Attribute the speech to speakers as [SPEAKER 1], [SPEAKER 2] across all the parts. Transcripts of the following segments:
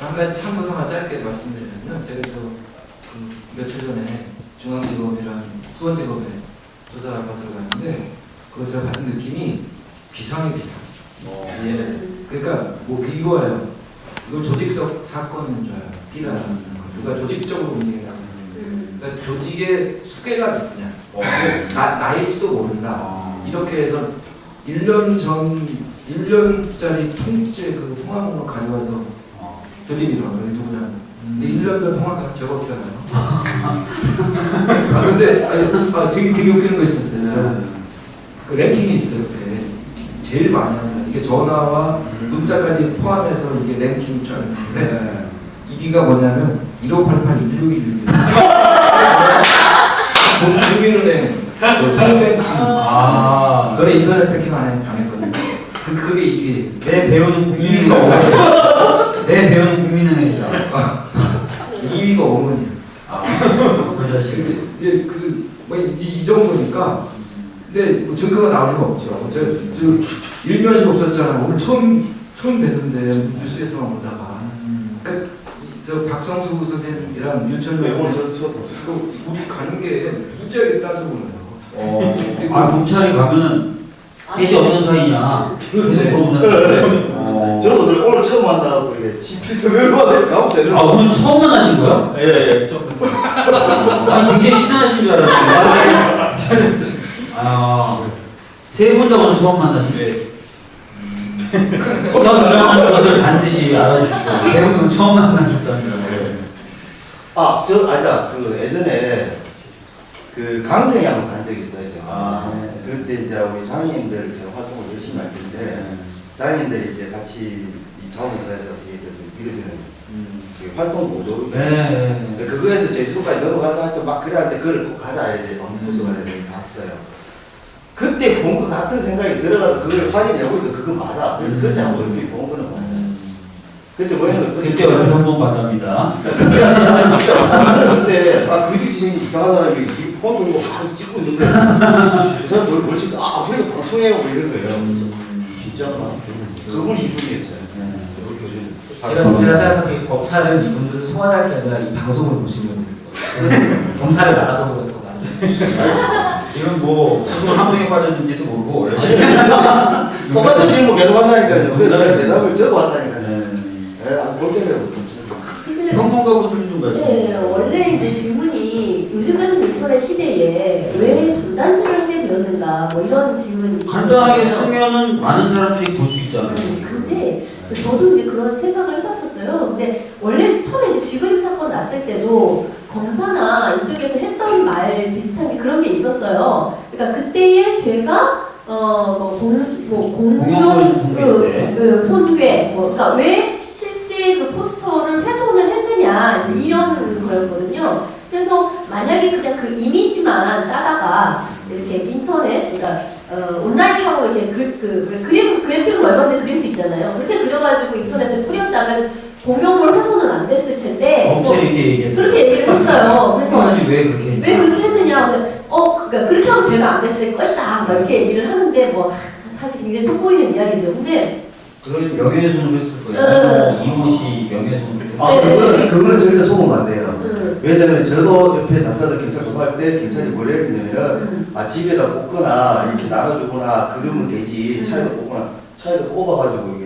[SPEAKER 1] 한 가지 참고삼아 짧게 말씀드리면요. 제가 며칠 전에 중앙지검이랑 수원지검에 조사를 받으러 갔는데 그거 제가 받은 느낌이 비상의 비상. 예. 그러니까 뭐 이거예요. 이걸 조직적 사건인 줄 알아요. B라는 거. 누가 조직적으로 움직이라는 그러니까 조직의 수괴가 있냐. 나일지도 모른다. 이렇게 해서 1년짜리 통째 그 통화번호 가져와서 드립니다. 누구냐. 근데 1년 전 통화가 저거 어떻게 하나요? 근데 되게 웃기는 거 있었어요. 그 랭킹이 있어요. 이렇게. 제일 많이 하는 이게 전화와 문자까지 포함해서 이게 랭킹이 쫙 있는데 1위가 뭐냐면 1588 1611 국민은행 홈뱅킹 너네 인터넷 뱅킹 안 했거든요. 그게 이게
[SPEAKER 2] 내 배우는 국민은행이다. 내 배우는 국민은행이다.
[SPEAKER 1] 2위가 어머니야.
[SPEAKER 2] 그 자식.
[SPEAKER 1] 이제 이 정도니까. 근데 뭐 증거가 나올 리가 없죠. 저 일면식 없었잖아요. 오늘 처음 뵀는데 뉴스에서만 보다가. 그러니까 저 박성수 선생님이랑 윤철명 우리 가는 게 무지하게 따져보네요.
[SPEAKER 2] 경찰이 가면은 셋이 어떤 사이냐 계속 물어본다는
[SPEAKER 3] 저도 그래 오늘 처음 만나고 이게 GP에서 외로워서 가보세요.
[SPEAKER 2] 오늘 처음 만나신 거야?
[SPEAKER 3] 예, 처음 봤어요.
[SPEAKER 2] 굉장히 친하신 줄 알았는데 세 분 다 오늘 처음 만나신데 수학이라는 것을 반드시 알아주십시오. 세 분은 처음 만나셨다는 거예요.
[SPEAKER 3] 저 아니다. 그 예전에 그 강정에 한번 간 적이 있어요. 제가. 그때 이제 우리 장애인들 제가 활동을 열심히 할 텐데 장애인들이 이제 같이 이 자원을 해서 밀어주는 활동 모두. 그거에서 제주도까지 넘어가서 하여튼 막 그래 할때 그걸 꼭 가자 이제 보수가 갔어요. 그때 본 것 같은 생각이 들어가서 그걸 확인해보니까 그거 맞아. 그래서 그때 한번 얼핏 본 거는 맞아요. 그때 뭐냐면
[SPEAKER 2] 그때 얼핏 한번 봤답니다.
[SPEAKER 3] 근데 그 직진이 이상한 사람이 폰 들고 막 찍고 있는데 그 사람 뭘 찍고 그래도 방송해요 뭐 이런 거예요. 진짜가 그분이 이분이었어요.
[SPEAKER 4] 제가 생각하기에 검찰은 이분들을 소환할 게 아니라 이 방송을 보시면 검찰을 알아서 보는 거 많이
[SPEAKER 2] 지금 뭐 스스로 함정에 빠졌는지도 모르고
[SPEAKER 3] 똑같은 질문 계속 한다니까요. 그래서 제가 대답을 적어왔다니까요. 볼 때는
[SPEAKER 2] 평론가분들 좀 말씀해 주세요.
[SPEAKER 5] 원래 이제 질문이 요즘 같은 인터넷 시대에 왜 전단지를 하게 되었는가 뭐 이런 질문이
[SPEAKER 2] 간단하게 쓰면은 많은 사람들이 볼 수 있잖아요.
[SPEAKER 5] 근데 저도 이제 그런 생각을 해봤었어요. 근데 원래 처음에 이제 쥐그림 사건 났을 때도 검사나 이쪽에서 했던 말 비슷한 게 그런 게 있었어요. 그러니까 그때의 죄가 공정 손괴 그러니까 왜 실제 그 포스터를 훼손을 했느냐 이제 이런 거였거든요. 그래서 만약에 그냥 그 이미지만 따다가 이렇게 인터넷 그러니까 온라인상으로 이렇게 그래픽을 얼마든지 그릴 수 있잖아요. 그렇게 그려가지고 인터넷에 뿌렸다면 공용물 훼손은 안 됐을 텐데
[SPEAKER 2] 검찰이 이렇게 얘기했어요.
[SPEAKER 5] 그렇게 얘기를 했어요. 그래서
[SPEAKER 2] 왜 그렇게
[SPEAKER 5] 했느냐? 그러니까 그렇게 하면 죄가 안 됐을 것이다. 막 이렇게 얘기를 하는데 뭐 사실 굉장히 속보이는 이야기죠. 근데
[SPEAKER 2] 그런 명예훼손을 했을 거예요. 이모씨 명예훼손을 했어요.
[SPEAKER 3] 그거는 절대 속으면 안 돼요. 왜냐면 저도 옆에 잡혀서 경찰 조사할 때 경찰이 뭘 했냐면 집에다 꽂거나 이렇게 나가주거나 그러면 되지 차에다 꽂거나 차에다 꼽아가지고 이게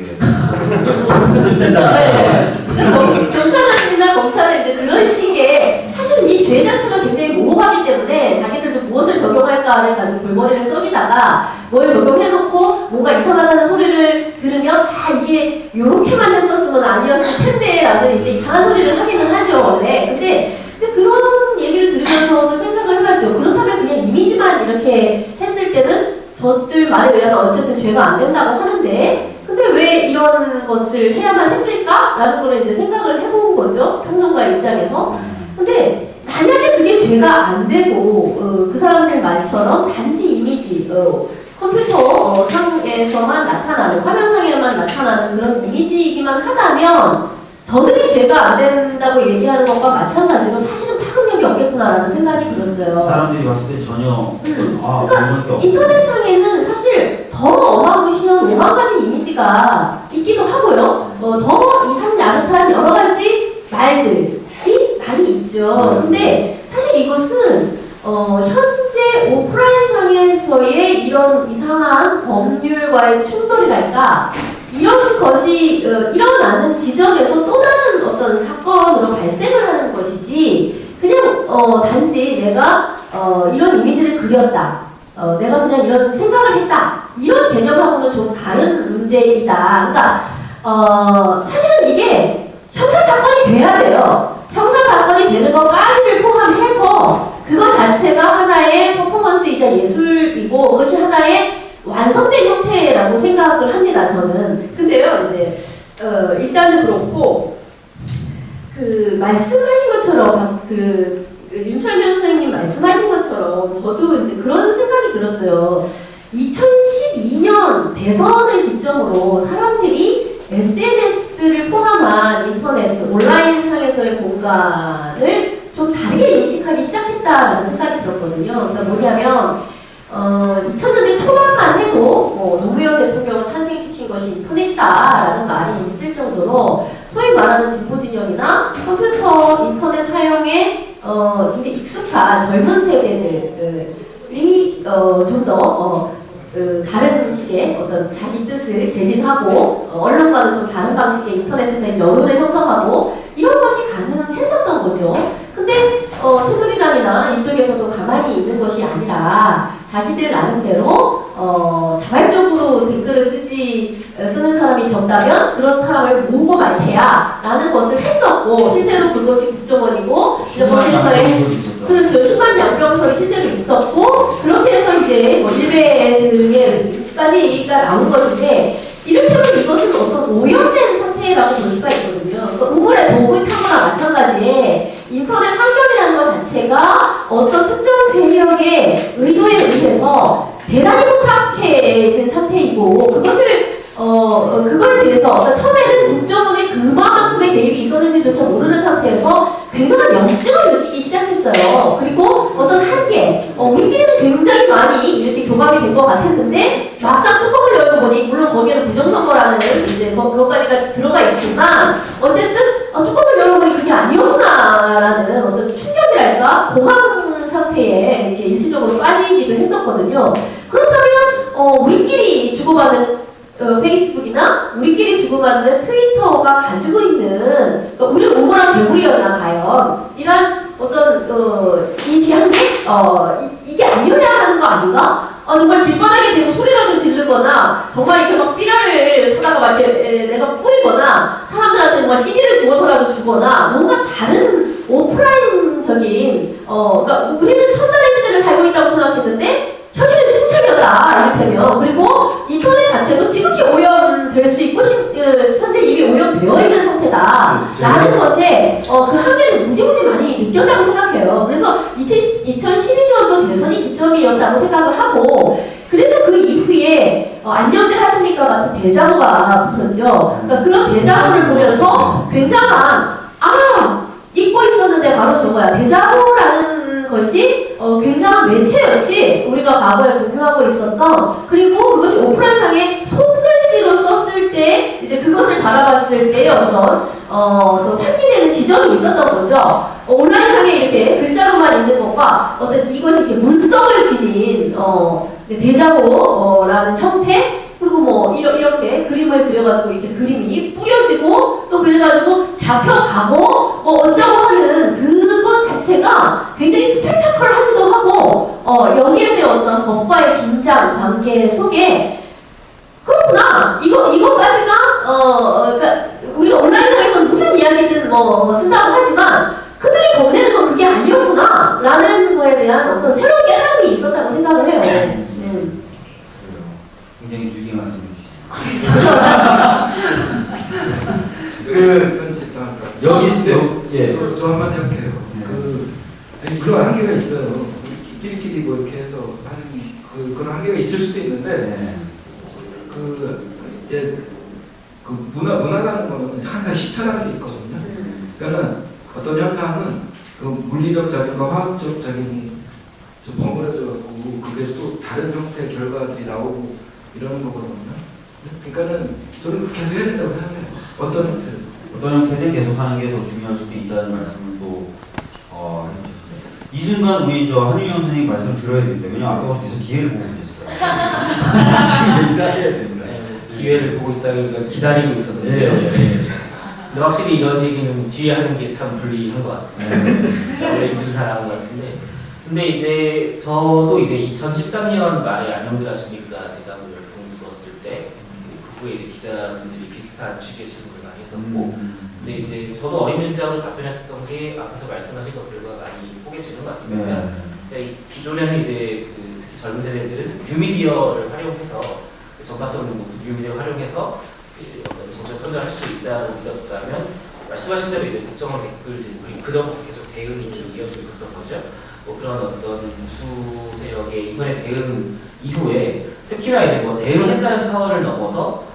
[SPEAKER 5] 경찰관이나 검사는 이제 그런 식의 사실 이 죄 자체가 굉장히 모호하기 때문에 자기들도 무엇을 적용할까를 가지고 골머리를 썩이다가 뭘 적용해놓고 뭔가 이상하다는 소리를 들으면 이게 요렇게만 했었으면 아니었을 텐데 라는 이제 이상한 소리를 하기는 하죠 원래. 근데 그런 얘기를 들으면서도 생각을 해봤죠. 그렇다면 그냥 이미지만 이렇게 했을 때는 저들 말에 의하면 어쨌든 죄가 안 된다고 하는데 근데 왜 이런 것을 해야만 했을까라는 거를 이제 생각을 해본 거죠. 평론가의 입장에서. 근데 만약에 그게 죄가 안 되고 그 사람들 말처럼 단지 이미지 컴퓨터 상에서만 나타나는 화면상에만 나타나는 그런 이미지이기만 하다면 저들이 죄가 안 된다고 얘기하는 것과 마찬가지로 사실은 파급력이 없겠구나라는 생각이 들었어요.
[SPEAKER 2] 사람들이 봤을 때 전혀
[SPEAKER 5] 그러니까 인터넷상에는 사실 더 어마무시한 5만 가지 이미지가 있기도 하고요. 더 이상야릇한 여러 가지 말들이 많이 있죠. 근데 사실 이것은 현재 오프라인 상에서의 이런 이상한 법률과의 충돌이랄까 이런 것이 일어나는 지점에서 또 다른 어떤 사건으로 발생을 하는 것이지 그냥 단지 내가 이런 이미지를 그렸다. 내가 그냥 이런 생각을 했다. 이런 개념하고는 좀 다른 문제이다. 그러니까 사실은 이게 형사사건이 돼야 돼요. 형사사건이 되는 것까지를 포함해서 그것 자체가 하나의 퍼포먼스이자 예술이고 그것이 하나의 완성된 형태라고 생각을 합니다. 저는. 근데요, 이제 일단은 그렇고 그 말씀하신 것처럼 윤철명 선생님 말씀하신 것처럼 저도 이제 그런 생각이 들었어요. 2012년 대선을 기점으로 사람들이 SNS를 포함한 인터넷 온라인 상에서의 공간을 좀 다르게 인식하기 시작했다라는 생각이 들었거든요. 그러니까 뭐냐면 2000년대 초반만 해도 노무현 대통령을 탄생시킨 것이 인터넷이다라는 말이 있을 정도로 소위 말하는 진보 진영이나 컴퓨터 인터넷 사용에 굉장히 익숙한 젊은 세대들이 좀 더 다른 식의 어떤 자기 뜻을 개진하고 언론과는 좀 다른 방식의 인터넷에서의 여론을 형성하고 이런 것이 가능했었던 거죠. 근데 새누리당이나 이쪽에서도 가만히 있는 것이 아니라 자기들 나름대로 자발적으로 댓글을 쓰는 사람이 적다면 그런 사람을 모으고 말테야 라는 것을 했었고 실제로 그것이 국정원이고 그렇죠. 10만 양병설이 실제로 있었고 그렇게 해서 이제 일베 등에까지가 나온 것인데 이를테면 이것은 어떤 오염된 상태라고 볼 수가 있거든요. 그러니까 우물의 도구의 탕과나 마찬가지에 인터넷 환경이라는 것 자체가 어떤 특정 세력의 의도에 의해서 대단히 혼탁해진 상태이고 그거에 대해서 그러니까 처음에는 국정원의 그만큼의 개입이 있었는지조차 모르는 상태에서 굉장한 염증을 느끼기 시작했어요. 그리고 어떤 한계, 우리끼리는 굉장히 많이 이렇게 교감이 된 것 같았는데 막상 뚜껑을 열고 보니 물론 거기에는 부정선거라는 이제 그것까지가 들어가 있지만 어쨌든 뚜껑을 열고 보니 그게 아니었구나라는 어떤 충격이랄까 공황 상태에 이렇게 일시적으로 빠지기도 했었거든요. 그렇다면 우리끼리 주고받는 페이스북이나 우리끼리 주고받는 트위터가 가지고 있는 우리 오모랑 개구리였나 과연 이런 어떤 이시 한계 이게 아니어야 하는 거 아닌가? 정말 길바닥에 대고 소리라도 지르거나 정말 이렇게 막 삐라를 사다가 막 이렇게 내가 뿌리거나 사람들한테 정말 CD를 구워서라도 주거나 뭔가 다른 오프라인적인 그러니까 우리는 첨단의 시대를 살고 있다고 생각했는데 현실은 승천이었다 이를테면 그리고 인터넷 자체도 지극히 오염될 수 있고 현재 이미 오염되어 있는 상태다 라는 것에 그 한계를 무지무지 많이 느꼈다고 생각해요. 그래서 2012년도 대선이 기점이었다고 생각을 하고 그래서 그 이후에 안녕들 하십니까 같은 대자보가 붙었죠. 그러니까 그런 대자보를 보면서 굉장한 잊고 있었는데 바로 저거야. 대자보라는 것이 굉장한 매체였지 우리가 과거에 공유하고 있었던 그리고 그것이 오프라인상에 손글씨로 썼을 때 이제 그것을 바라봤을 때의 어떤 환기되는 지점이 있었던 거죠. 온라인상에 이렇게 글자로만 있는 것과 어떤 이것이 이렇게 물성을 지닌 대자보라는 형태 그리고 뭐 이렇게 그림을 그려가지고 이렇게 그림이 뿌려지고 또 그래가지고 잡혀가고 어쩌고 하는 그것 자체가 굉장히 스펙타클하기도 하고 여기에서의 어떤 법과의 긴장 관계 속에 그렇구나 이것까지가 그러니까 우리가 온라인상에서는 무슨 이야기든 쓴다고 하지만 그들이 건네는 건 그게 아니었구나 라는 거에 대한 어떤 새로운 깨달음이 있었다고 생각을 해요.
[SPEAKER 2] 굉장히 유익한 말씀 해주시죠.
[SPEAKER 1] 저 한마디 할게요. 그런 한계가 있어요. 끼리끼리 뭐 이렇게 해서 하는 그런 한계가 있을 수도 있는데 이제 문화라는 거는 항상 시차라는 게 있거든요. 그러니까는 어떤 현상은 물리적 작용과 화학적 작용이 좀 버무려져 갖고 그게 또 다른 형태의 결과들이 나오고 이러는 거거든요. 그러니까는 저는 계속 해야 된다고 생각해요. 어떤 형태로.
[SPEAKER 2] 어떤 형태든 계속하는 게 더 중요할 수도 있다는 말씀을 또 해주셨습니다. 이 순간 우리 저 한윤영 선생님 말씀 들어야 됩니다. 왜냐면 아까부터 계속 기회를 보고 계셨어요. 기회가 해야 됩니다.
[SPEAKER 4] 기회를 보고 있다기보다 기다리고 있었는데 근데 확실히 이런 얘기는 뒤에 하는 게 참 불리한 것 같습니다. 원래 이런 사람인 것 같은데 근데 이제 저도 이제 2013년 말에 안녕들 하십니까 대작을 들었을 때 그 후에 이제 기자분들이 비슷한 취지의 질문을 많이 했었고 근데 이제 저도 어린 문장을 답변했던 게 앞에서 말씀하신 것들과 많이 포개지는 것 같습니다. 네, 기존에는 이제 그 특히 젊은 세대들은 뉴미디어를 활용해서 전파성 뉴미디어를 활용해서 어떤 정책 선전할 수 있다고 믿었다면 말씀하신 대로 이제 국정원 댓글 그리고 그 전부터 계속 대응이 쭉 이어지고 있었던 거죠. 뭐 그런 어떤 수세력의 인터넷 대응 이후에 특히나 이제 뭐 대응을 했다는 차원을 넘어서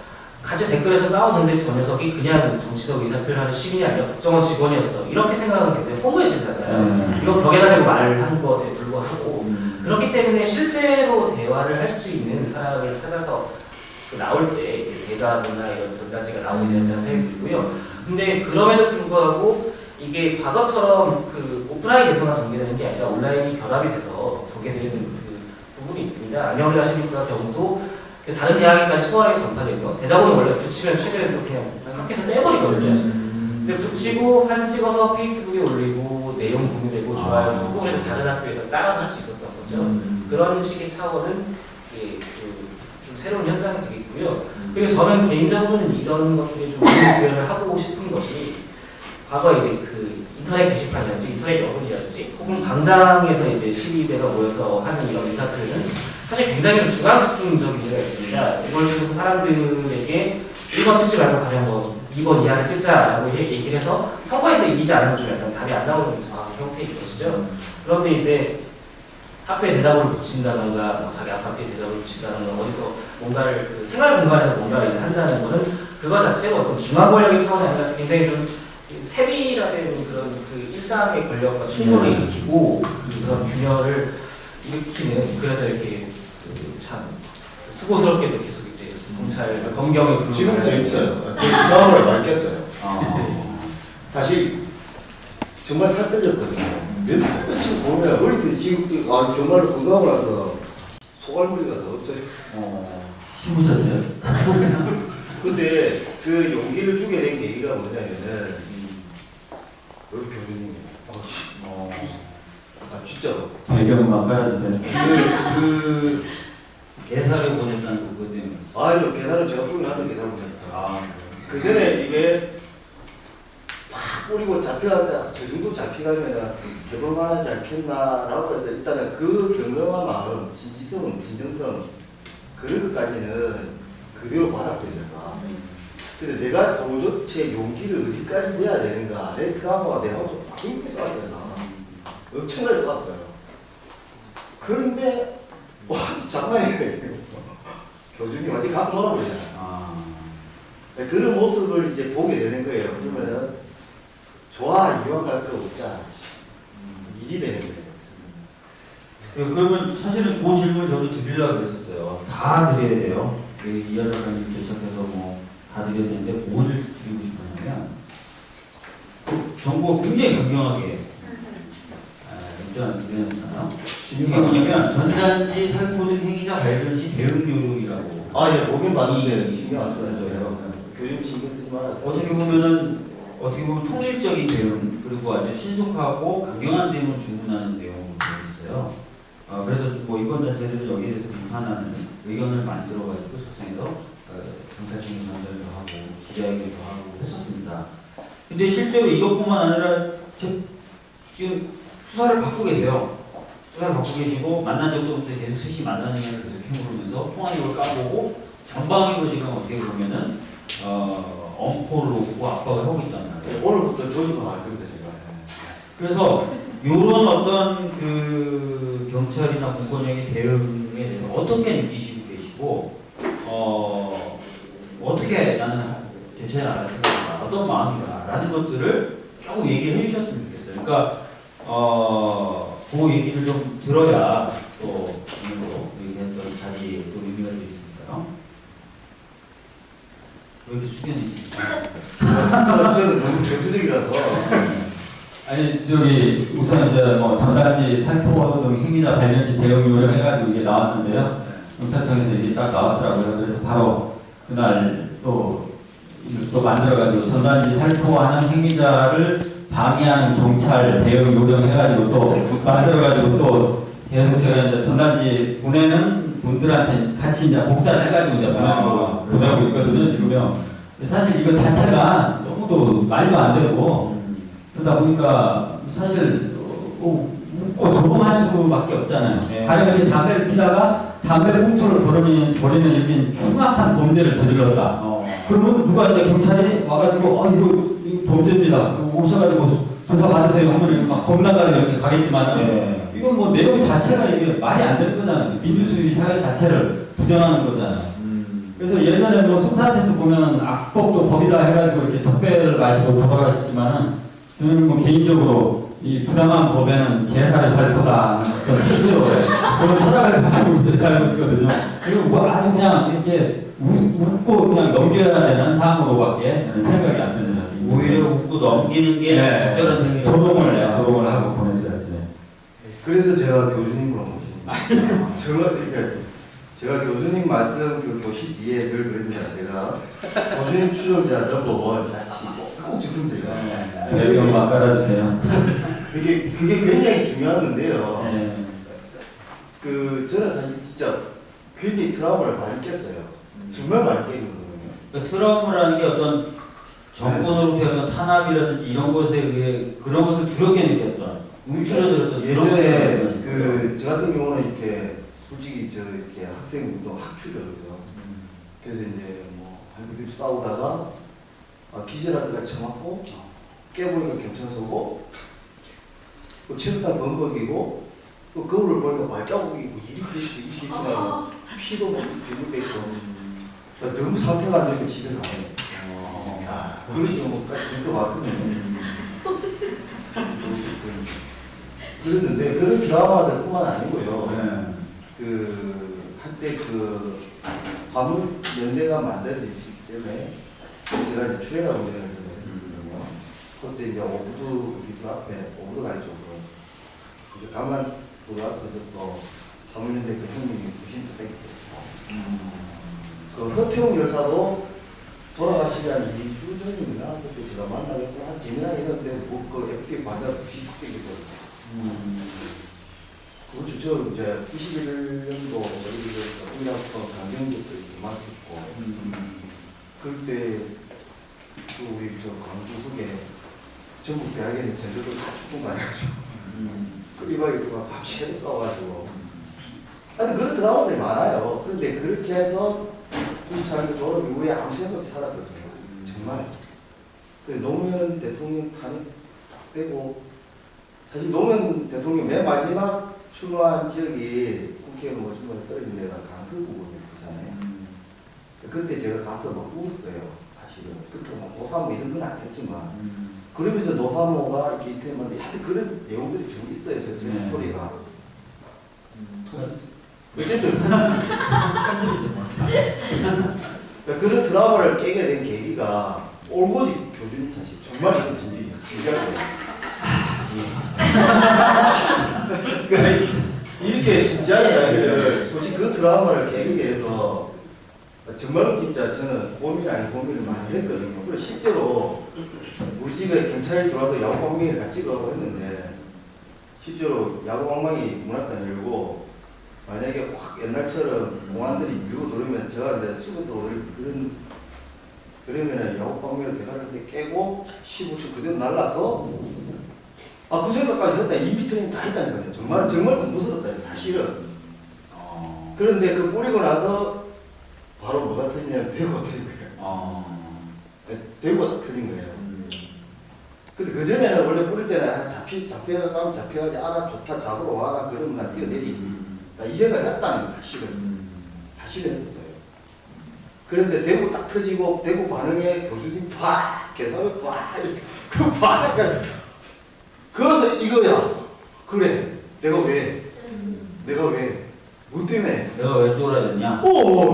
[SPEAKER 4] 같이 댓글에서 싸웠는데 저 녀석이 그냥 정치적 의사표현하는 시민이 아니라 국정원 직원이었어 이렇게 생각하면 굉장히 허무해지잖아요. 이거 벽에다 대고 말하는 것에 불과하고 그렇기 때문에 실제로 대화를 할 수 있는 사람을 찾아서 그 나올 때 이제 대자보나 이런 전단지가 나오게 된다는 생각이 들고요. 근데 그럼에도 불구하고 이게 과거처럼 그 오프라인에서만 전개되는 게 아니라 온라인이 결합이 돼서 전개되는 그 부분이 있습니다. 안녕들 하십니까 경우도 다른 대학에까지 수월하게 전파되고요. 대자보는 원래 붙이면 최근에도 그냥 학교에서 떼버리거든요. 근데 붙이고 사진 찍어서 페이스북에 올리고 내용 공유되고 좋아요 하고 그래서 다른 학교에서 따라서 할 수 있었던 거죠. 그런 식의 차원은 좀 새로운 현상이 되겠고요. 그리고 저는 개인적으로는 이런 것들이 좀 표현을 하고 싶은 것이 과거 이제 그 인터넷 게시판이라든지 인터넷 여론이라든지 혹은 광장에서 이제 시위대가 모여서 하는 이런 인사들은 사실 굉장히 좀 주관집중적인 문제가 있습니다. 이걸 통해서 사람들에게 1번 찍지 말고 가령 뭐 2번 이하를 찍자라고 얘기를 해서 선거에서 이기지 않으면 좀 약간 답이 안 나오는 형태인 것이죠. 그런데 이제 학교에 대자보를 붙인다던가 뭐 자기 아파트에 대자보를 붙인다던가 어디서 뭔가를 그 생활 공간에서 뭔가를 이제 한다는 거는 그거 자체가 어떤 중앙 권력의 차원이 아니라 굉장히 좀 세비라는 그런 그 일상의 권력과 충돌을 일으키고 그런 균열을 일으키는 그래서 이렇게 참 수고스럽게도 계속 이제 검찰 검경에 불
[SPEAKER 3] 지금 재밌어요. 드라마를 많이 꼈어요. 사실 정말 살 떨렸거든요. 며칠 보면 어릴 때 지금 정말 건강하고 나서 소갈머리가 더 없어요.
[SPEAKER 2] 힘드셨어요?
[SPEAKER 3] 근데 그 용기를 주게 된 계기가 뭐냐면은 우리 교수님. 진짜로.
[SPEAKER 2] 배경을 바꿔주세요. 그 개사를 보냈다는 그것 때문에.
[SPEAKER 3] 아니요, 계산은 제가 쓰고 나서 계산 못했다. 그 전에 이게 팍 뿌리고 잡혀가다 저 정도 잡혀가면 해볼만하지 않겠나라고 해서 일단은 그 경험한 마음, 진정성 그런 것까지는 그대로 받았어요. 제가. 근데 내가 도대체 용기를 어디까지 내야 되는가? 내 트라우마가 내가 좀 깊게 쌓았어요. 엄청나게 쌓았어요. 그런데 와 장난이에요. 교수님이 완전히 갖고 놀아버리잖아요. 그런 모습을 이제 보게 되는 거예요. 그러면은 좋아 이왕 갈 거 없자 일이 되는 거예요.
[SPEAKER 2] 그러면 사실은 그 질문을 저도 드리려고 그랬었어요. 다 드려야 돼요. 이하 작가님부터 시작해서 뭐 다 드려야 되는데 뭘 드리고 싶었냐면 정부가 굉장히 강경하게 입장을 드렸잖아요. 이게 뭐냐면 전단지 살포 등 행위자 발견 시 대응 요령이라고.
[SPEAKER 3] 예, 보긴 봤는데 신경 안 써요. 교수님 신경 쓰지 마라.
[SPEAKER 2] 어떻게 보면 통일적인 대응 그리고 아주 신속하고 강경한 대응을 주문하는 내용으로 되어 있어요. 그래서 뭐 이번 단체들은 여기에 대해서 비판하는 의견을 만들어가지고 석상에서 경찰청에 전달도 하고 기자회견도 하고 했었습니다. 근데 실제로 이것뿐만 아니라 지금 수사를 받고 계세요. 수사를 받고 계시고 만난 적도 계속 셋이 만나는 게 계속 해물으면서 통화기록을 까보고 전방위로 지금 어떻게 보면은 엄포를 놓고 압박을 하고 있단 말이에요.
[SPEAKER 3] 오늘부터 조직을 할 겁니다 제가.
[SPEAKER 2] 그래서 이런 어떤 그 경찰이나 공권력의 대응에 대해서 어떻게 느끼시고 계시고 어떻게 나는 대처해 나갈 생각인가 어떤 마음인가 라는 것들을 조금 얘기를 해주셨으면 좋겠어요. 그러니까 그 얘기를 좀 들어야 또 오늘도 얘기했던 자리에 또 의미가 되어 있으니까요. 여기 숙연해 주시죠.
[SPEAKER 3] 저는 너무 경주적이라서.
[SPEAKER 6] 아니 저기 우선 이제 뭐 전단지 살포 등 행위자 발면시 대응 요령 해가지고 이게 나왔는데요. 경찰청에서 이게 딱 나왔더라고요. 그래서 바로 그날 또 만들어가지고 전단지 살포하는 행위자를 방해하는 경찰 대응 요령 해가지고 또 만들어가지고 또 계속 제가 이제 전단지 보내는 분들한테 같이 이제 복사를 해가지고 이제 보내고 있거든요 지금요. 사실 이거 자체가 너무도 말도 안 되고 그러다 보니까 사실 웃고 조롱할 수밖에 없잖아요.
[SPEAKER 2] 네.
[SPEAKER 6] 가령 이렇게 담배를 피다가 담배 봉투를 버리면 이렇게 흉악한 범죄를 저질렀다. 그러면 누가 이제 경찰이 와가지고 이거 범죄입니다. 오셔가지고 조사 받으세요. 하면 막 겁나가지고 이렇게 가겠지만
[SPEAKER 2] 네.
[SPEAKER 6] 이건 뭐 내용 자체가 이게 말이 안 되는 거잖아요. 민주주의 사회 자체를 부정하는 거잖아요. 그래서 예전에 뭐 소크라테스 보면 악법도 법이다 해가지고 이렇게 특배를 마시고 돌아가셨지만은 저는 뭐 개인적으로 이 부당한 법에는 개살이 살포다. 저는 실제로 그걸 찾아가지고 살고 있거든요. 그리고 뭐 아주 그냥 이렇게 웃고 그냥 넘겨야 되는 사항으로밖에 생각이 안 듭니다.
[SPEAKER 2] 오히려 웃고 넘기는 게
[SPEAKER 6] 네.
[SPEAKER 2] 적절한 행위.
[SPEAKER 6] 조롱을 하고 보내줘야지.
[SPEAKER 3] 그래서 제가 교수님으로 모십니다. 제가 교수님 말씀 그 교시 뒤에 늘 그럽니다. 제가 교수님 추종자 넘버 1 자치 꼭 주문드려요.
[SPEAKER 6] 배경만 깔아주세요.
[SPEAKER 3] 그게 굉장히 중요한 건데요.
[SPEAKER 6] 네.
[SPEAKER 3] 저는 사실 진짜 굉장히 트라우마를 많이 깼어요. 정말 많이 깼거든요.
[SPEAKER 2] 그 트라우마라는 게 어떤 정권으로부터 어떤 탄압이라든지 이런 것에 의해 그런 것을 두렵게 느꼈던 움츠러들었던 이런
[SPEAKER 3] 예전에
[SPEAKER 2] 것들.
[SPEAKER 3] 저 같은 경우는 이렇게 솔직히 이렇게 학생 운동 학출이거든요. 그래서 이제 뭐 한국이 싸우다가 기절할 때까지 쳐맞고 깨보니까 경찰서고 또 체육관 범벅이고 또 거울을 보니까 발자국이 이렇게 있으면 피도 막 비물돼 있고 너무 상태가 안 되니까 집에 가요. 그래서 뭐까지 들고 왔거든요. 그랬는데 그런 드라마들뿐만 아니고요. 한때 화물 연대가 만들어질 때문에 제가 이제 출애라고 했거든요. 그때 이제 오부도 앞에 오부도 가리 쪽으로 이제 가만도 앞에서 또 화물연대 그 형님이 부신 뚝배기 그 허태웅 열사도 돌아가시기 한 2주 전입니다. 그때 제가 만나뵙고 한 재미난 이런데 그 FT 반대로 부신 뚝배기거든요. 그렇죠. 저 이제 91년도 우리나라 강경부터 맡았고 그때 우리 광주 북에 전국 대학에는 전조도 축구 많이 해가지고 그 이박에 누가 밤새 싸워가지고 하여튼 그런 드라마들이 많아요. 그런데 그렇게 해서 우리 사람들 졸업 이후에 아무 생각 없이 살았거든요. 정말. 노무현 대통령 탄핵 빼고 사실 노무현 대통령 맨 마지막 출마한 지역이 국회의원 모집을 떨어진 데가 강서구거든요. 그때 제가 가서 막 울었어요. 사실은. 그때 뭐 노사모 이런 건 아니었지만. 그러면서 노사모가 이렇게 이태만데 하여튼 그런 내용들이 쭉 있어요. 제 스토리가. 어쨌든. 그런 드라마를 깨게 된 계기가 올고지 교수님 사실 정말 이건 진지하게. 이렇게 진지한 이야기를 솔직히 그 드라마를 깨기 위해서 정말 진짜 저는 고민 아닌 고민을 많이 했거든요. 그리고 실제로 우리 집에 경찰이 들어와서 야구방망이를 같이 찍으라고 했는데 실제로 야구방망이 문학관 열고 만약에 확 옛날처럼 공안들이 밀고 들어오면 제가 이제 수고도 그러면은 야구방망이를 대가리한테 깨고 15초 그대로 날라서 그 생각까지 했다. 인비트레이닝 다 했다니까요. 정말 무서웠다. 사실은. 그런데 그 뿌리고 나서 바로 뭐가 틀리냐면 대구가 틀린 거예요. 대구가 딱 틀린 거예요. 근데 그전에는 원래 뿌릴 때는 잡혀가지 알아 좋다 잡으러 와라 그러면 난 뛰어내리. 이 생각을 했다는 거 사실은 했었어요. 그런데 대구 딱 터지고 대구 반응에 교수님 팍 계단에 팍 그 팍 그래서 이거야. 그래. 내가 왜? 뭐 때문에?
[SPEAKER 2] 내가 왜 쫄아야 되냐?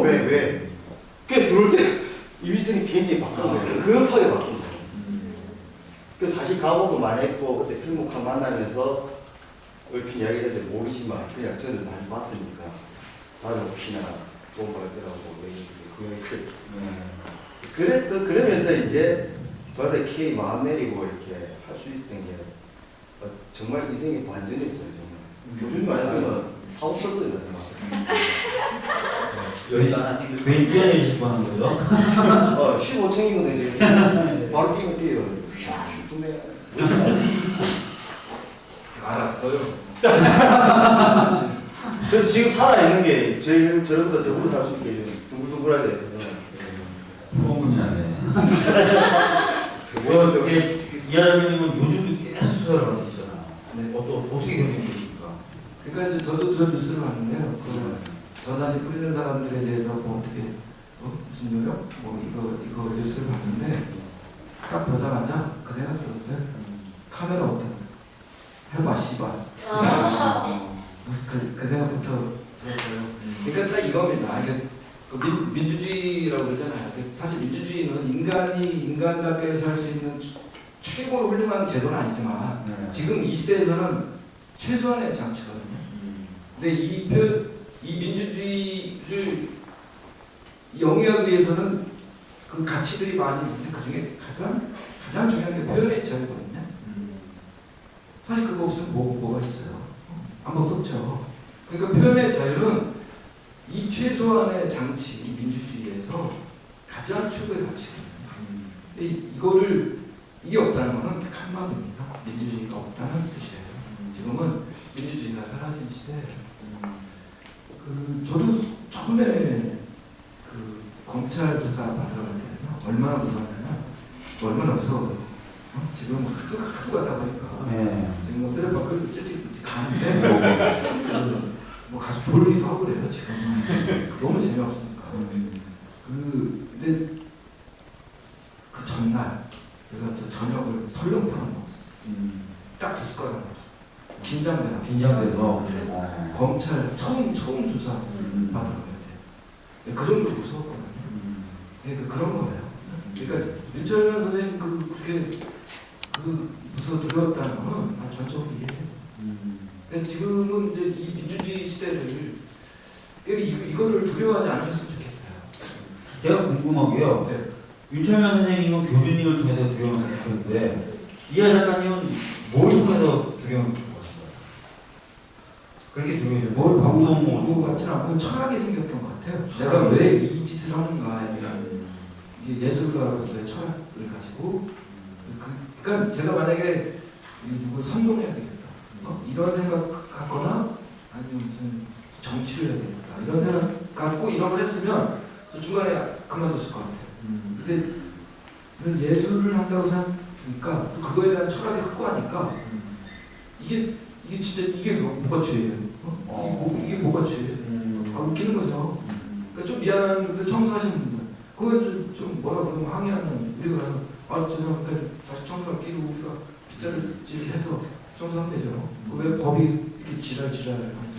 [SPEAKER 3] 왜? 그게 들어올 때, 이미지는 굉장히 바뀐 거예요. 급하게 바뀐 거예요. 그 사실 각오도 많이 했고 그때 필목한 만나면서 얼핏 이야기를 해서 모르지만 그냥 저는 많이 봤으니까 다른 혹시나 좋은 거 있더라고 그러면서 이제 저한테 K 마음 내리고 이렇게 할 수 있던 게 정말 인생이 반전이었어요. 정말 교수님 아니었으면 사업 썼어요. 정말.
[SPEAKER 2] 여기서 하나 생겨. 괜히 뛰어내리실 뻔한 거죠?
[SPEAKER 3] 15층이거든요. 바로 뛰면 뛰어요. 슈
[SPEAKER 1] 알았어요.
[SPEAKER 3] 그래서 지금 살아있는 게 저희보다 더불어 살 수 있게 둥글둥글하게 해서
[SPEAKER 6] 후원군이라네.
[SPEAKER 2] 이하영님은 요즘도 계속 수사를 받으시잖아요.
[SPEAKER 1] 네.
[SPEAKER 2] 어떻게 견디십니까?
[SPEAKER 1] 그러니까 이제 저도 저 뉴스를 봤는데요. 그 전단지 뿌리는 사람들에 대해서 뭐 어떻게 무슨 요령 뭐 이거 뉴스를 봤는데 딱 보자마자 그 생각 들었어요. 카메라 없다. 해봐 씨발. 그 생각부터 들었어요. 그러니까 딱 이겁니다. 그 민주주의라고 그러잖아요. 사실 민주주의는 인간이 인간답게 살 수 있는 최고로 훌륭한 제도는 아니지만 지금 이 시대에서는 최소한의 장치거든요. 근데 이 민주주의를 영위하기 위해서는 그 가치들이 많이 있는데 그 중에 가장 중요한 게 표현의 자유거든요. 사실 그거 없으면 뭐가 있어요? 아무것도 없죠. 그러니까 표현의 자유는 이 최소한의 장치, 민주주의에서 가장 최고의 가치거든요. 근데 이게 없다는 것은 한마디입니다. 민주주의가 없다는 뜻이에요. 지금은 민주주의가 사라진 시대예요. 저도 처음에 그 검찰 조사 받으러 갈 때는 얼마나 무서웠냐면 얼마나 무서워요. 지금 하도 가다 보니까 지금 뭐 쓰레받고 찌찌 가는데 뭐 가서 졸리기도 하고 그래요. 지금 너무 재미없으니까. 근데 그 전날 제가 저녁을 설렁탕을 먹었어요. 딱 2숟가락 먹었어요. 긴장돼서 검찰 처음 조사 받으러 가야 돼요. 그 정도 무서웠거든요. 그러니까 그런 거예요. 그러니까 윤철현 선생님 그렇게 무서워 두려웠다는 거는 전적으로 이해해요. 그러니까 지금은 이제 이 민주주의 시대를 이거를 두려워하지 않으셨으면 좋겠어요.
[SPEAKER 2] 제가 궁금하고요.
[SPEAKER 1] 네.
[SPEAKER 2] 윤철현 선생님은 교주님을 통해서 두려움을 겪었는데 이하 작가님은 뭘 통해서 두려움을 겪으신 거예요? 그렇게 두려우셨어요?
[SPEAKER 1] 뭘 바꾸고 같지는 않고 철학이 생겼던 것 같아요. 내가 왜 이 짓을 하는가에 대한 예술가로서의 철학을 가지고 그러니까 제가 만약에 누굴 선동해야 되겠다 이런 생각 갖거나 아니면 무슨 정치를 해야 되겠다 이런 생각 갖고 이런 걸 했으면 저 중간에 그만뒀을 것 같아요. 근데 예술을 한다고 생각하니까 또 그거에 대한 철학이 확고하니까 이게 진짜 이게 뭐가 죄예요? 이게 뭐가 죄예요? 웃기는 거죠. 그러니까 좀 미안한 분들 청소하시는 분들 그건 좀 뭐라 그러면 항의하면 우리가 가서 죄송합니다 다시 청소할 끼고 우리가 빗자루 이렇게 해서 청소하면 되죠. 왜 법이 이렇게 지랄하는 거예요?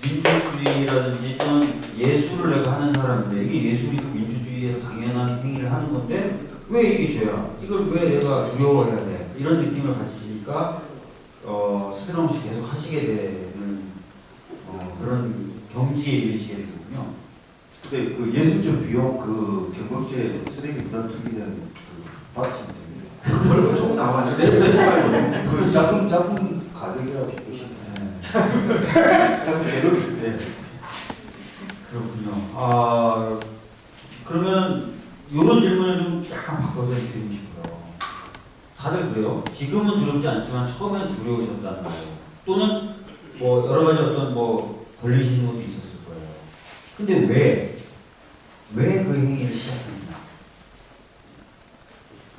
[SPEAKER 2] 민주주의라든지 또는 예술을 내가 하는 사람인데 이게 예술이 민주주의에서 당연한 행위를 하는 건데 왜 이게 죄야? 이걸 왜 내가 두려워해야 돼? 이런 느낌을 가지시니까 스스럼 없이 계속 하시게 되는 그런 경지에 이르시게 되군요.
[SPEAKER 3] 근데 그 예술적 비용 경범죄 쓰레기 부담 투기는 받으시면 됩니다.
[SPEAKER 1] 벌금 조금 나와요.
[SPEAKER 3] 그 작품 가격이라고 보시면 작품 재료비.
[SPEAKER 2] 그렇군요. 그러면 이런 질문을 좀 약간 바꿔서 드리고 싶어요. 다들 그래요? 지금은 두렵지 않지만 처음엔 두려우셨다는 거예요. 또는 뭐 여러 가지 어떤 뭐 걸리시는 것도 있었을 거예요. 근데 왜 그 행위를 시작했냐?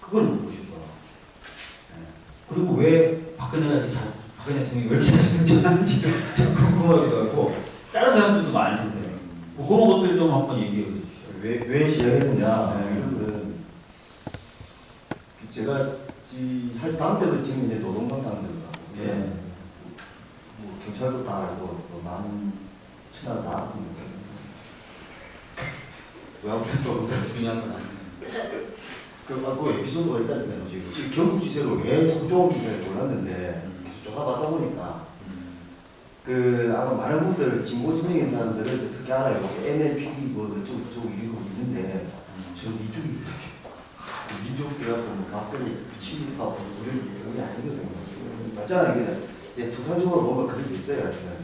[SPEAKER 2] 그걸 묻고 싶어요. 그리고 왜 박근혜 대통령이 왜 이렇게 잘생겼는지 궁금하기도 하고 다른 사람들도 많을 텐데 뭐 그런 것들 좀 한번 얘기해 주시죠.
[SPEAKER 3] 왜 시작했느냐? 이런 거는 제가 다음 때도 지금 이제 노동당 당들다. 뭐 경찰도 다 알고 많은 친구들 다 알았으니까. 아무튼 또
[SPEAKER 2] 중요한 건 아니에요.
[SPEAKER 3] 그 에피소드가 있다니까요. 지금 경북지세로 왜 족조인지 몰랐는데 쫓아가다 보니까 아마 많은 분들 진보 진영인 사람들은 특히 알아요. NLPD 뭐 저쪽 이런 거 있는데 저 미주기 민족 그래갖고 뭐 막걸리 침입하고 우리 그게 아니거든요. 맞잖아요. 그냥 이제 두산적으로 보면 그런 게 있어요. 하여튼.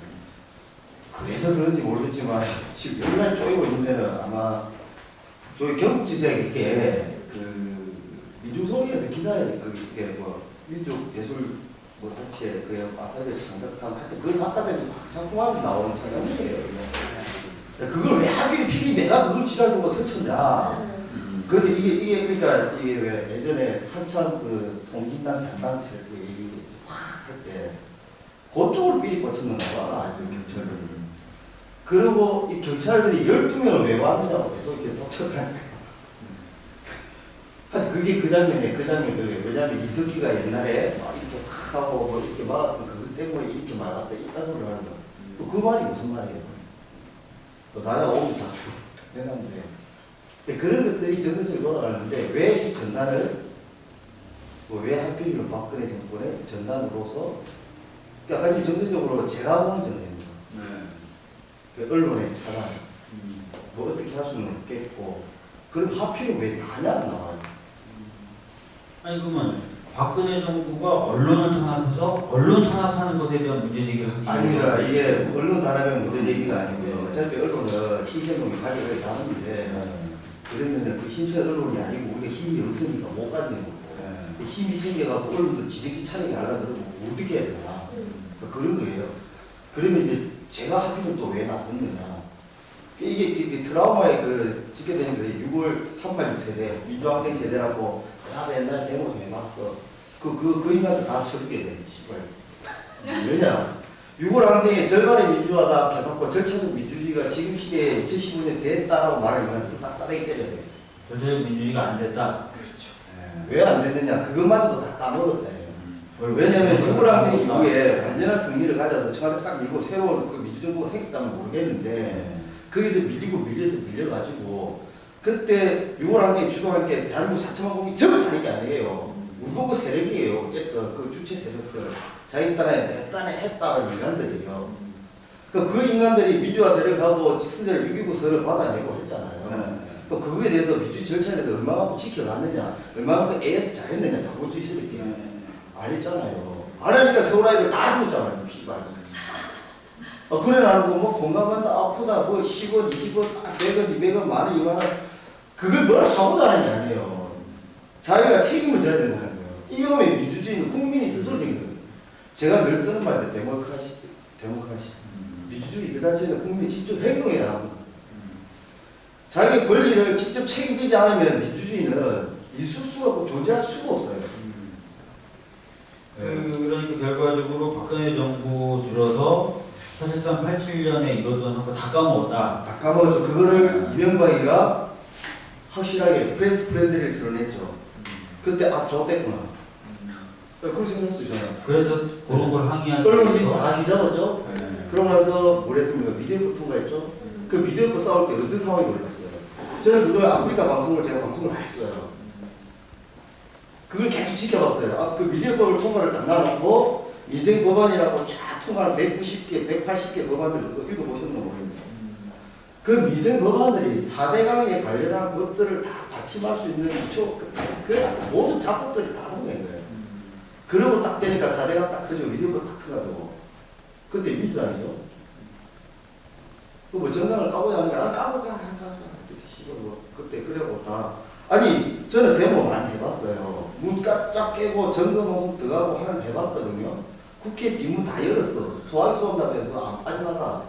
[SPEAKER 3] 그래서 그런지 모르겠지만 지금 여기가 쪼이고 있는 데는 아마 저희 경북지사에 이렇게 민중소리에 기사에 그게 뭐 민족 예술 뭐 단체 그 아사리 장작단 하여튼 그 작가들이 막 작품하게 나오는 장면이에요. 그걸 왜 하필 필히 내가 그걸 지랄보고 서쳤냐. 근데 이게 그러니까 이게 왜 예전에 한참 그 통진단 잔당체 그 얘기 확 할 때 그쪽으로 삐리 꽂혔는가 봐. 경찰들이. 그리고 이 경찰들이 12명을 왜 왔느냐고 계속 이렇게 도착을 하니까. 하여튼 그게 그 장면이에요. 왜냐면 이석기가 옛날에 막 이렇게 확 하고 뭐 이렇게 막았던 그것 때문에 이렇게 막았다. 이딴 소리를 하는 거야. 그 말이 무슨 말이에요? 나야 오면 다 죽어. 내놨는데. 그런 것들이 전체적으로 돌아가는데 왜 이 전단을 왜 하필이면 박근혜 정권의 전단으로서 아까 전체적으로 제가 보는 전단입니다. 그 언론의 차단 뭐 어떻게 할 수는 없겠고 그럼 하필이면 왜 나냐고 나와요.
[SPEAKER 2] 아니 그러면 박근혜 정부가 언론을 탄압해서 언론 탄압하는 것에 대한 문제 제기를 하기
[SPEAKER 3] 아닙니다. 이게 언론 탄압의 문제 얘기가 아니고요. 어차피 언론은 힘세력이 가져가야 다 하는데 그러면은 그 힘센 언론이 아니고 우리가 힘이 없으니까 못 가지는 거고 힘이 생겨갖고 언론들 지적지 차리게 하려면 뭐 어떻게 해야 되나 그런 거예요. 그러면 이제 제가 하필이면 또 왜 나섰느냐. 이게 트라우마에 찍게 되는 거예요. 6월 386세대, 민주항쟁 세대라고 나도 옛날에 데모 해봤어. 그 인간들 다 처리게 돼. 시발. 왜냐? 6월 항쟁의 절반의 민주화다 해놓고 절차적 민주주의가 지금 시대에 2015년 됐다라고 말하면 딱 싸대기 때려야 돼.
[SPEAKER 2] 전체적 민주주의가 안 됐다.
[SPEAKER 3] 그렇죠. 왜 안 됐느냐? 그것마저도 다 까먹었다. 왜냐면 6월 항쟁 이후에 완전한 승리를 가져서 청와대 싹 밀고 새로운 그 민주정부가 생겼다면 모르겠는데 거기서 밀려가지고 그때 6월 항쟁 주도한 게 대한민국 4천만 국민이 전부 다른 게 아니에요. 우리보고 세력이에요. 어쨌든 그 주체 세력들. 자기 딴에 내 딴에 했다는 인간들이에요. 그 인간들이 민주화 세력하고 직선제를 6.29 선을 받아내고 했잖아요. 또 그거에 대해서 민주주의 절차에 대해서 얼마만큼 지켜갔느냐, 얼마만큼 AS 잘했느냐, 자본주의 세력이 안 했잖아요. 안 하니까 세월 아이들 다 죽었잖아요. 씨발. 그래 나는 뭐 공감한다, 아프다, 뭐 10원, 20원, 100원, 200원, 만원, 2만원 그걸 뭘 하고 다니는 게 아니에요. 자기가 책임을 져야 된다는 거예요. 이놈의 민주주의는 국민이 스스로 정해요. 제가 늘 쓰는 말이죠. 데모크라시. 민주주의 그 자체는 국민이 직접 행동해야 합니다. 자기 권리를 직접 책임지지 않으면 민주주의는 있을 수가 없고 존재할 수가 없어요.
[SPEAKER 2] 그러니까 결과적으로 박근혜 정부 들어서 사실상 87년에 이루어졌던 거 다 까먹었다.
[SPEAKER 3] 다 까먹었죠. 그거를 이명박이가 확실하게 프레스 프렌드를 드러냈죠. 그때 좋댔구나. 그렇게 생각할 수 있잖아요.
[SPEAKER 2] 그래서 그런 걸 항의하는
[SPEAKER 3] 언론이 다 뒤잡았죠.
[SPEAKER 2] 네.
[SPEAKER 3] 그러고 나서 뭘 했습니까? 미디어법 통과했죠. 그 미디어법 싸울 때 어떤 상황이 벌어졌어요. 저는 그걸 아프리카 방송을 제가 방송을 했어요. 그걸 계속 지켜봤어요. 그 미디어법을 통과를 딱 놔놓고 민생 법안이라고 쫙 통과를 190개, 180개 법안들을 읽어보셨나 모르겠네요. 그 민생 법안들이 4대강에 관련한 것들을 다 받침할 수 있는 그 모든 작법들이 다 통과한 거예요. 그러고 딱 되니까 4대강 딱 서지고 미디어법 딱 터가지고 그때 민주당이죠. 그 뭐 정당을 까보자 하는 게 까보자 그때 그래고 다 아니 저는 데모 많이 해봤어요. 문 쫙 깨고 정근호성 들어가고 하는 해봤거든요. 국회 뒷문 다 열었어. 소화기 쏜다면서 안 빠져나가.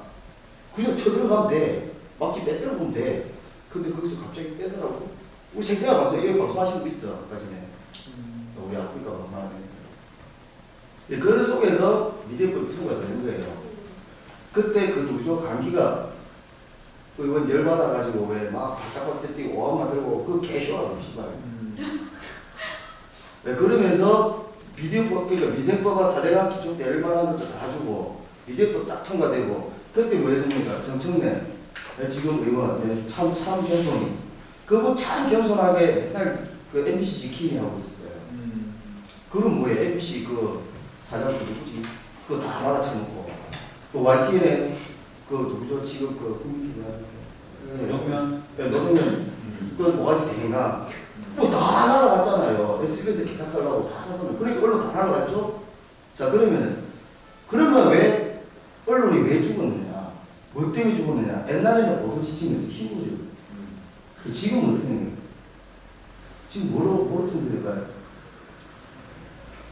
[SPEAKER 3] 그냥 쳐들어가면 돼. 막지 빼들어 보면 돼. 근데 거기서 갑자기 빼더라고. 우리 생생한 방송, 여기 방송하시는 분 있어. 아까 전에. 우리 아프리카 방송하는 애. 그런 속에서 미디어법이 통과가 되는 거예요. 그때 그 누구죠? 감기가 이번 열받아가지고 왜 막 바짝바짝 뛰고 오한만 들고 그 개쇼하고 씨발. 네, 그러면서 미디어법, 그러니까 미생법과 4대강 기초 때 얼마나 것도 다 주고 미디어법 딱 통과되고 그때 뭐 했습니까? 정청래 지금 의원 참 겸손히 그거 참 겸손하게 맨날 그 MBC 지킴이 하고 있었어요. 그럼 뭐예요? MBC 그 사장 누구지? 그거 다 말아쳐놓고 그 YTN에 그 누구죠? 지금 그
[SPEAKER 2] 그러면
[SPEAKER 3] 노동면 그 뭐가지 대행가 뭐다 날아갔잖아요. SBS 기타 살라고 다 하잖아요. 그러니까 언론 다 날아갔죠? 자 그러면 왜 언론이 왜 죽었느냐? 뭐 때문에 죽었느냐? 옛날에는 보도 지침에서 힘으로 지금은 어떻게 되는 거예요? 지금 뭐로 튼들일까요?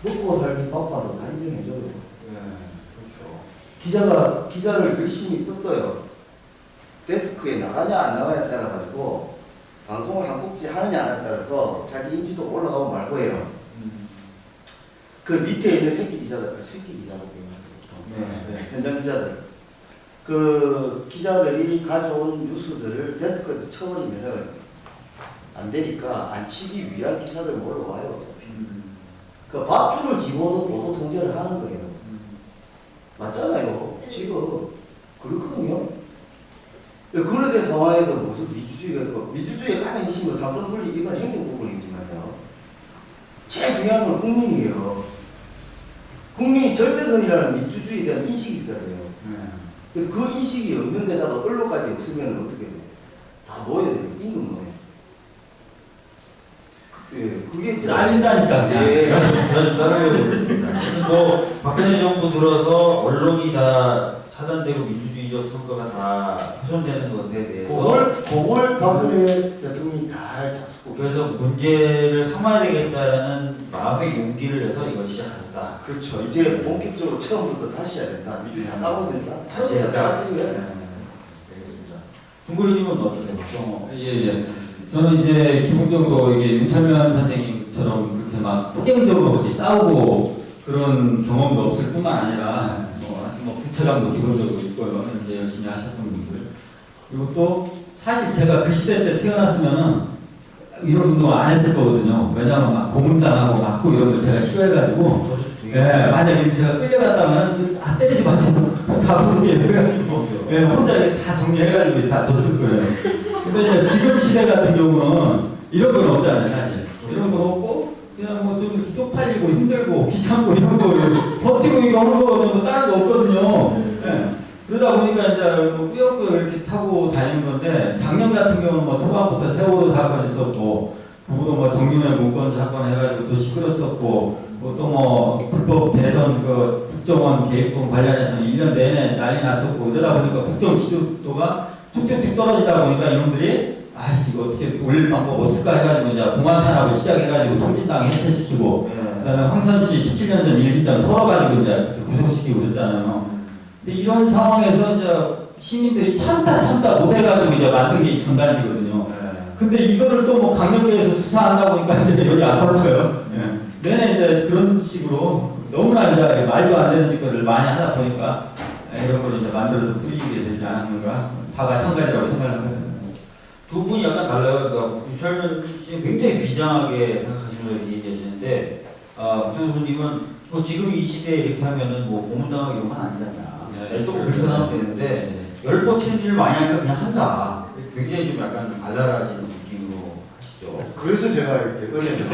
[SPEAKER 3] 먹고 살기 바빠도 다 인정해줘요.
[SPEAKER 2] 그렇죠.
[SPEAKER 3] 기자를 열심히 썼어요. 데스크에 나가냐 안 나가냐에 따라 가지고 방송을 한 꼭지 하느냐 안 하느냐에 따라서 자기 인지도 올라가고 말고예요. 그 밑에 있는 새끼 기자라고
[SPEAKER 2] 네.
[SPEAKER 3] 현장 기자들. 그 기자들이 가져온 뉴스들을 데스크에서 쳐버리면 안 되니까 안 치기 위한 기사들 올라와요. 어차피. 그 밥줄을 집어서 보도 통제를 하는 거예요. 맞잖아요. 지금 그렇거든요. 그런 데 상황에서 무슨 민주주의가 있고 민주주의의 가장 핵심은 삼권 분리 이건 행정 부분이지만요. 제일 중요한 건 국민이에요. 국민이 절대선이라는 민주주의에 대한 인식이 있어야 돼요. 그 인식이 없는 데다가 언론까지 없으면 어떻게 돼요? 다 놓아야 돼요. 임금 놓아요. 그게
[SPEAKER 6] 잘린다니까.
[SPEAKER 3] 예.
[SPEAKER 2] 저는 따르려고 그랬습니다. 뭐 박근혜 정부 들어서 언론이 다 차단되고 민주주의적 선거가 다 훼손되는 것에 대해서
[SPEAKER 3] 그걸 박근혜 대통령이 잘 잡수고
[SPEAKER 2] 그래서 문제를 삼아야 되겠다라는 마음의 용기를 내서 이걸 시작했다.
[SPEAKER 3] 그렇죠. 이제 본격적으로 처음부터 다시 해야 된다. 민주주의 다 나오니까
[SPEAKER 2] 다시 해야 된다.
[SPEAKER 3] 된다.
[SPEAKER 2] 알겠습니다. 동그리님은 어떠세요?
[SPEAKER 6] 예. 저는 이제 기본적으로 이게 윤철면 선생님처럼 그렇게 막 후쟁적으로 그렇게 싸우고 그런 경험도 없을 뿐만 아니라 뭐 부채감도 기본적으로 있고요. 이제 열심히 하셨던 분들. 그리고 또 사실 제가 그 시대 때 태어났으면은 이런 운동 안 했을 거거든요. 왜냐하면 막 고문당하고 맞고 이런 걸 제가 싫어해가지고 예, 만약에 제가 끌려갔다면 때리지 마세요. 다 부르게 해가지고 예, 혼자 다 정리해가지고 다 뒀을 거예요. 근데 이제 지금 시대 같은 경우는 이런 건 없잖아요, 사실. 이런 건 없고, 그냥 뭐 좀 쪽팔리고 힘들고 귀찮고 이런 거 버티고 이거 하는 거 다른 거 없거든요. 예. 그러다 보니까 이제 뭐 꾸역꾸역 이렇게 타고 다니는 건데, 작년 같은 경우는 뭐 초반부터 세월호 사건 있었고, 그후로 뭐 정유회 문건 사건 해가지고 또 시끄럽었고, 또 뭐 불법 대선 그 국정원 개입금 관련해서는 1년 내내 난리 났었고, 이러다 보니까 국정 지도도가 쭉쭉쭉 떨어지다 보니까 이놈들이 이거 어떻게 올릴 방법 없을까 해가지고 이제 공안 탄압을 시작해가지고 통진당 해체시키고 그다음에 황선씨 17년 전 일기장 털어가지고 이제 구속시키고 그랬잖아요. 근데 이런 상황에서 이제 시민들이 참다 못해가지고 이제 만든 게 전단지거든요. 근데 이거를 또 뭐 강력계에서 수사한다 보니까 이제 여기 안 걸쳐요. 내내 이제 그런 식으로 너무나 이제 말도 안 되는 짓거리를 많이 하다 보니까 이런 걸 이제 만들어서 뿌리게 되지 않았는가. 다 마찬가지라고 생각합니다.
[SPEAKER 2] 두 분이 약간 달라요. 그러니까 윤철면 씨 굉장히 비장하게 생각하시는 걸 얘기하시는데, 박정희 교수님은 뭐 지금 이 시대에 이렇게 하면은 뭐 고문당하기 이런 건 아니잖아. 조금 불편하면 되는데, 열 뻗치는 일을 많이 하니까 그냥 한다. 굉장히 좀 약간 발랄하시는 느낌으로 하시죠.
[SPEAKER 3] 그래서 제가 이렇게 은혜를